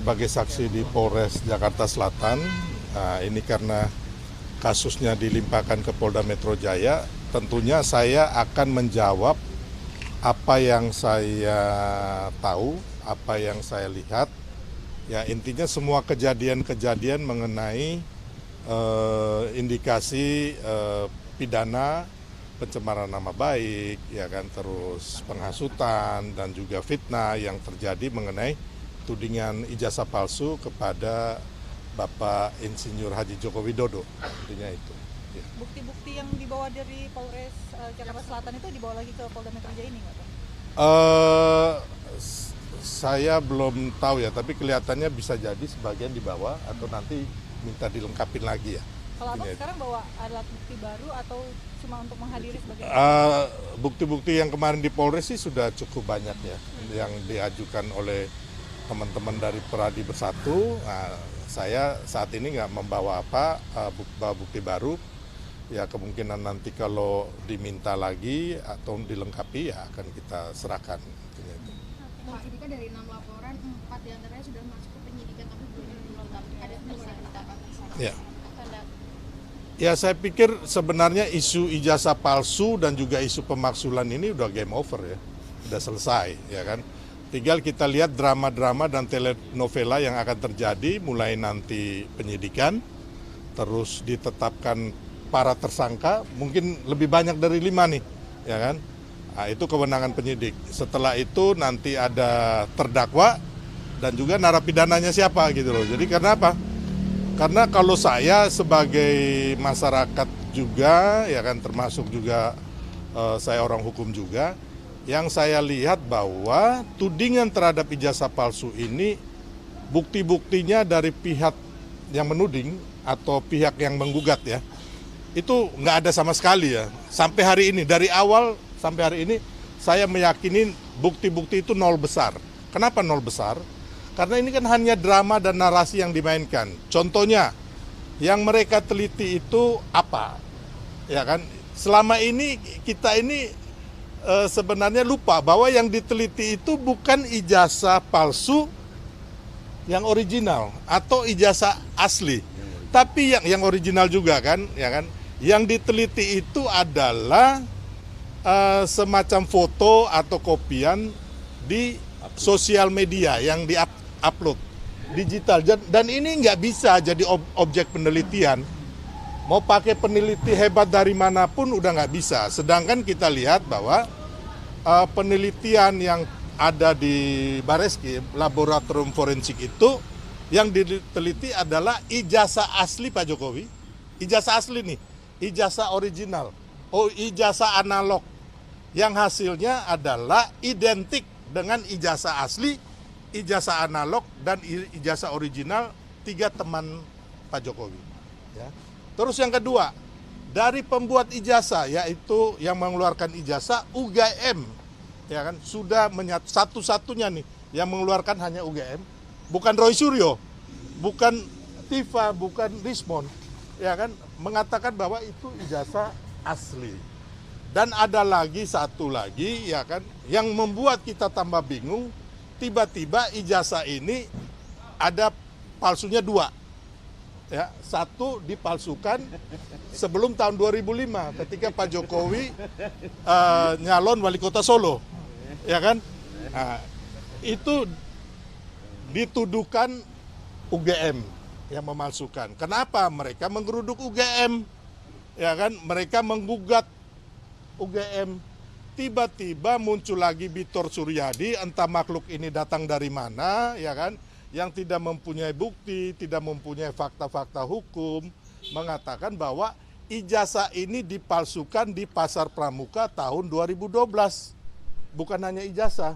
sebagai saksi di Polres Jakarta Selatan. Nah, ini karena kasusnya dilimpahkan ke Polda Metro Jaya, tentunya saya akan menjawab apa yang saya tahu, apa yang saya lihat. Ya, intinya semua kejadian-kejadian mengenai indikasi pidana pencemaran nama baik, ya kan, terus penghasutan dan juga fitnah yang terjadi mengenai tudingan ijazah palsu kepada Bapak Insinyur Haji Joko Widodo, intinya itu. Ya. Bukti-bukti yang dibawa dari Polres Jakarta Selatan itu dibawa lagi ke Polda Metro Jaya ini nggak, Pak? Saya belum tahu ya, tapi kelihatannya bisa jadi sebagian dibawa atau nanti minta dilengkapin lagi ya. Kalau Abang sekarang bawa alat bukti baru atau cuma untuk menghadiri sebagai bukti-bukti yang kemarin di Polres sih sudah cukup banyak ya, yang diajukan oleh teman-teman dari Peradi Bersatu. Nah, saya saat ini nggak membawa bukti baru. Ya, kemungkinan nanti kalau diminta lagi atau dilengkapi ya akan kita serahkan. Pak, ini kan dari 6 laporan, 4 diantaranya sudah masuk ke penyidikan tapi belum dilengkapi. Ada yang bisa ditambah? Ya. Ya, saya pikir sebenarnya isu ijazah palsu dan juga isu pemaksulan ini udah game over ya, udah selesai ya kan. Tinggal kita lihat drama-drama dan telenovela yang akan terjadi mulai nanti penyidikan, terus ditetapkan para tersangka, mungkin lebih banyak dari 5 nih, ya kan. Nah, itu kewenangan penyidik. Setelah itu nanti ada terdakwa dan juga narapidananya siapa gitu loh. Jadi karena apa? Karena kalau saya sebagai masyarakat juga, ya kan, termasuk juga saya orang hukum juga, yang saya lihat bahwa tudingan terhadap ijazah palsu ini bukti-buktinya dari pihak yang menuding atau pihak yang menggugat ya, itu nggak ada sama sekali ya. Sampai hari ini, dari awal sampai hari ini, saya meyakini bukti-bukti itu nol besar. Kenapa nol besar? Karena ini kan hanya drama dan narasi yang dimainkan. Contohnya, yang mereka teliti itu apa? Ya kan? Selama ini kita ini sebenarnya lupa bahwa yang diteliti itu bukan ijazah palsu yang original atau ijazah asli. Tapi yang original juga kan, ya kan? Yang diteliti itu adalah semacam foto atau kopian di sosial media yang di-upload digital, dan ini nggak bisa jadi objek penelitian. Mau pakai peneliti hebat dari manapun udah nggak bisa. Sedangkan kita lihat bahwa penelitian yang ada di Bareskrim, laboratorium forensik itu, yang diteliti adalah ijazah asli Pak Jokowi, ijazah asli nih, ijazah original, ijazah analog, yang hasilnya adalah identik dengan ijazah asli, ijazah analog, dan ijazah original 3 teman Pak Jokowi. Ya. Terus yang kedua, dari pembuat ijazah, yaitu yang mengeluarkan ijazah UGM, ya kan, sudah satu-satunya nih yang mengeluarkan hanya UGM, bukan Roy Suryo, bukan Tifa, bukan Rismon, ya kan, mengatakan bahwa itu ijazah asli. Dan ada lagi satu lagi, ya kan, yang membuat kita tambah bingung. Tiba-tiba ijazah ini ada palsunya 2. Ya, 1 dipalsukan sebelum tahun 2005 ketika Pak Jokowi nyalon wali kota Solo, ya kan? Nah, itu dituduhkan UGM yang memalsukan. Kenapa? Mereka menggeruduk UGM, ya kan? Mereka menggugat UGM. Tiba-tiba muncul lagi Bitor Suryadi, entah makhluk ini datang dari mana, ya kan, yang tidak mempunyai bukti, tidak mempunyai fakta-fakta hukum, mengatakan bahwa ijazah ini dipalsukan di Pasar Pramuka tahun 2012. Bukan hanya ijazah,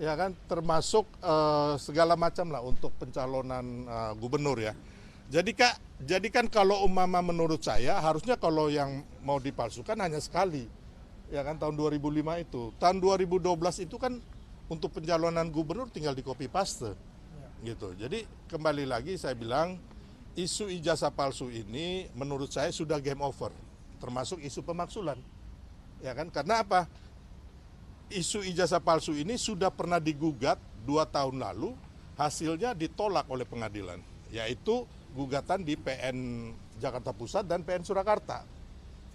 ya kan, termasuk segala macam lah untuk pencalonan gubernur ya. Jadi kan kalau umpama menurut saya harusnya kalau yang mau dipalsukan hanya sekali. Ya kan, tahun 2005 itu. Tahun 2012 itu kan untuk pencalonan gubernur tinggal di copy paste. Gitu. Jadi kembali lagi saya bilang isu ijazah palsu ini menurut saya sudah game over, termasuk isu pemaksulan. Ya kan? Karena apa? Isu ijazah palsu ini sudah pernah digugat 2 tahun lalu hasilnya ditolak oleh pengadilan, yaitu gugatan di PN Jakarta Pusat dan PN Surakarta.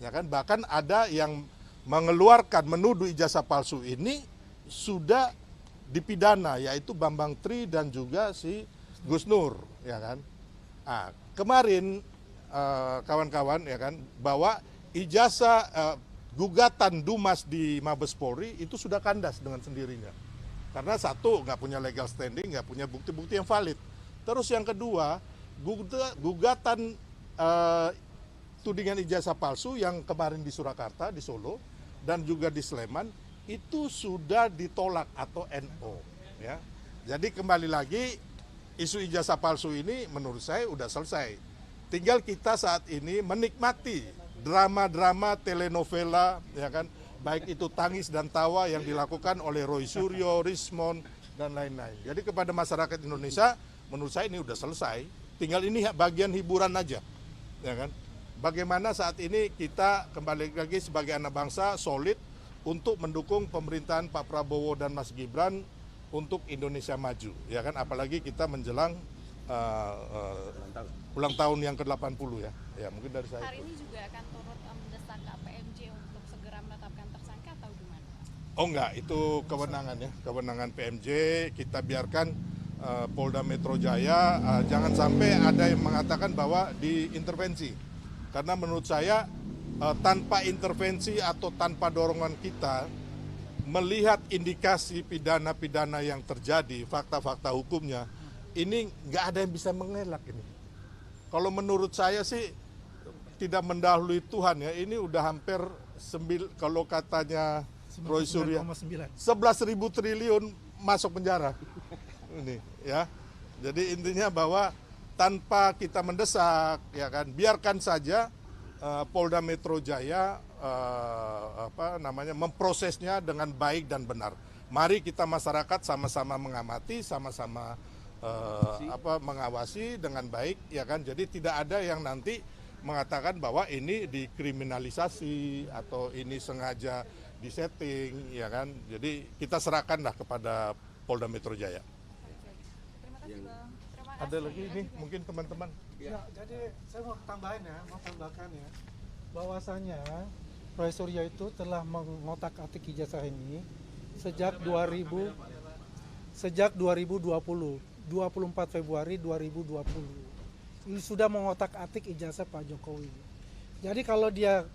Ya kan, bahkan ada yang mengeluarkan menuduh ijazah palsu ini sudah dipidana, yaitu Bambang Tri dan juga si Gus Nur, ya kan. Nah, kemarin kawan-kawan ya kan, bahwa ijazah gugatan Dumas di Mabes Polri itu sudah kandas dengan sendirinya. Karena satu, nggak punya legal standing, nggak punya bukti-bukti yang valid. Terus yang kedua, gugatan tudingan ijazah palsu yang kemarin di Surakarta, di Solo, dan juga di Sleman, itu sudah ditolak atau NO. Ya. Jadi kembali lagi, isu ijazah palsu ini menurut saya udah selesai. Tinggal kita saat ini menikmati drama-drama telenovela, ya kan, baik itu Tangis dan Tawa yang dilakukan oleh Roy Suryo, Rismond, dan lain-lain. Jadi kepada masyarakat Indonesia, menurut saya ini udah selesai. Tinggal ini bagian hiburan aja, ya kan. Bagaimana saat ini kita kembali lagi sebagai anak bangsa solid untuk mendukung pemerintahan Pak Prabowo dan Mas Gibran untuk Indonesia maju, ya kan. Apalagi kita menjelang ulang tahun yang ke-80 ya. Ya mungkin dari saya. Hari ini juga akan turut mendesak KPMJ untuk segera menetapkan tersangka atau gimana? Oh enggak, itu kewenangan ya, kewenangan PMJ. Kita biarkan Polda Metro Jaya, jangan sampai ada yang mengatakan bahwa diintervensi. Karena menurut saya tanpa intervensi atau tanpa dorongan kita, melihat indikasi pidana-pidana yang terjadi, fakta-fakta hukumnya, ini nggak ada yang bisa mengelak ini. Kalau menurut saya sih tidak mendahului Tuhan ya, ini udah hampir kalau katanya Roy Suryo 11.000 triliun masuk penjara. Ini ya. Jadi intinya bahwa tanpa kita mendesak, ya kan, biarkan saja Polda Metro Jaya memprosesnya dengan baik dan benar. Mari kita masyarakat sama-sama mengamati, sama-sama mengawasi dengan baik, ya kan. Jadi tidak ada yang nanti mengatakan bahwa ini dikriminalisasi atau ini sengaja disetting, ya kan. Jadi kita serahkanlah kepada Polda Metro Jaya. Terima kasih Bang. Ada lagi ini mungkin teman-teman. Ya, jadi saya mau tambahkan ya, bahwasanya Roy Suryo itu telah mengotak-atik ijazah ini sejak 2020, 24 Februari 2020. Ini sudah mengotak-atik ijazah Pak Jokowi. Jadi kalau dia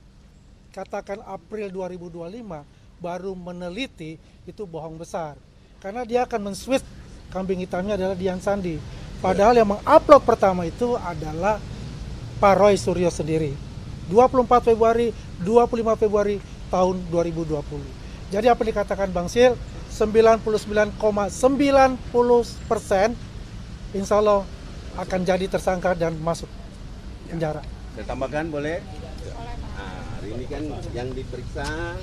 katakan April 2025 baru meneliti, itu bohong besar. Karena dia akan men-switch kambing hitamnya adalah Dian Sandi. Padahal yang mengupload pertama itu adalah Pak Roy Suryo sendiri. 24 Februari, 25 Februari tahun 2020. Jadi apa dikatakan Bang Sil, 99,90% insya Allah akan jadi tersangka dan masuk penjara. Saya tambahkan boleh? Nah, hari ini kan yang diperiksa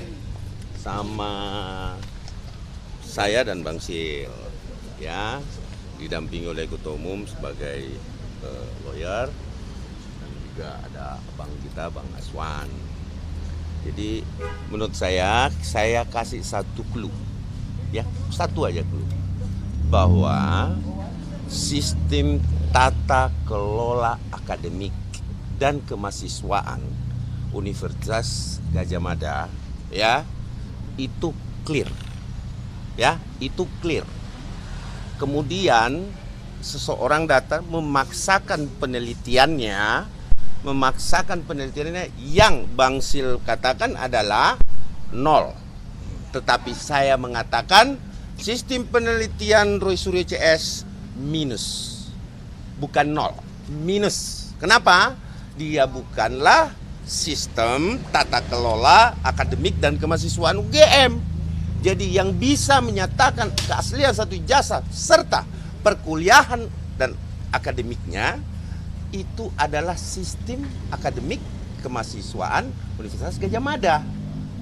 sama saya dan Bang Sil, ya, didampingi oleh Ketua Umum sebagai lawyer, dan juga ada abang kita, Bang Aswan. Jadi menurut saya kasih satu clue, ya, satu aja clue, bahwa sistem tata kelola akademik dan kemahasiswaan Universitas Gadjah Mada, ya, itu clear, ya, itu clear. Kemudian seseorang datang memaksakan penelitiannya yang Bang Sil katakan adalah nol. Tetapi saya mengatakan sistem penelitian Roy Suryo CS minus, bukan nol, minus. Kenapa? Dia bukanlah sistem tata kelola akademik dan kemahasiswaan UGM. Jadi yang bisa menyatakan keaslian satu ijazah serta perkuliahan dan akademiknya itu adalah sistem akademik kemahasiswaan Universitas Gadjah Mada.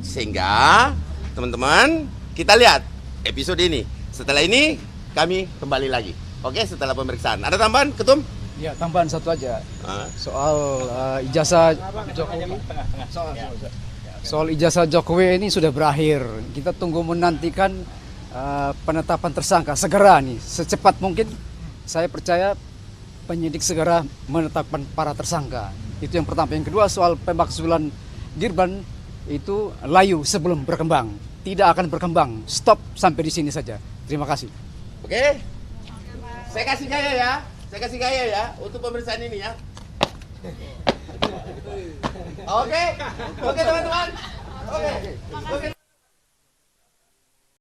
Sehingga teman-teman, kita lihat episode ini. Setelah ini kami kembali lagi. Oke, setelah pemeriksaan. Ada tambahan, Ketum? Ya, tambahan satu aja. Soal ijazah Jokowi. Soal ijazah Jokowi ini sudah berakhir. Kita tunggu menantikan penetapan tersangka segera nih, secepat mungkin saya percaya penyidik segera menetapkan para tersangka. Itu yang pertama. Yang kedua, soal pemakzulan Girban itu layu sebelum berkembang. Tidak akan berkembang. Stop sampai di sini saja. Terima kasih. Oke? Saya kasih gaya ya. Saya kasih gaya ya untuk pemeriksaan ini ya. Oke? Oke teman-teman? Oke. Oke.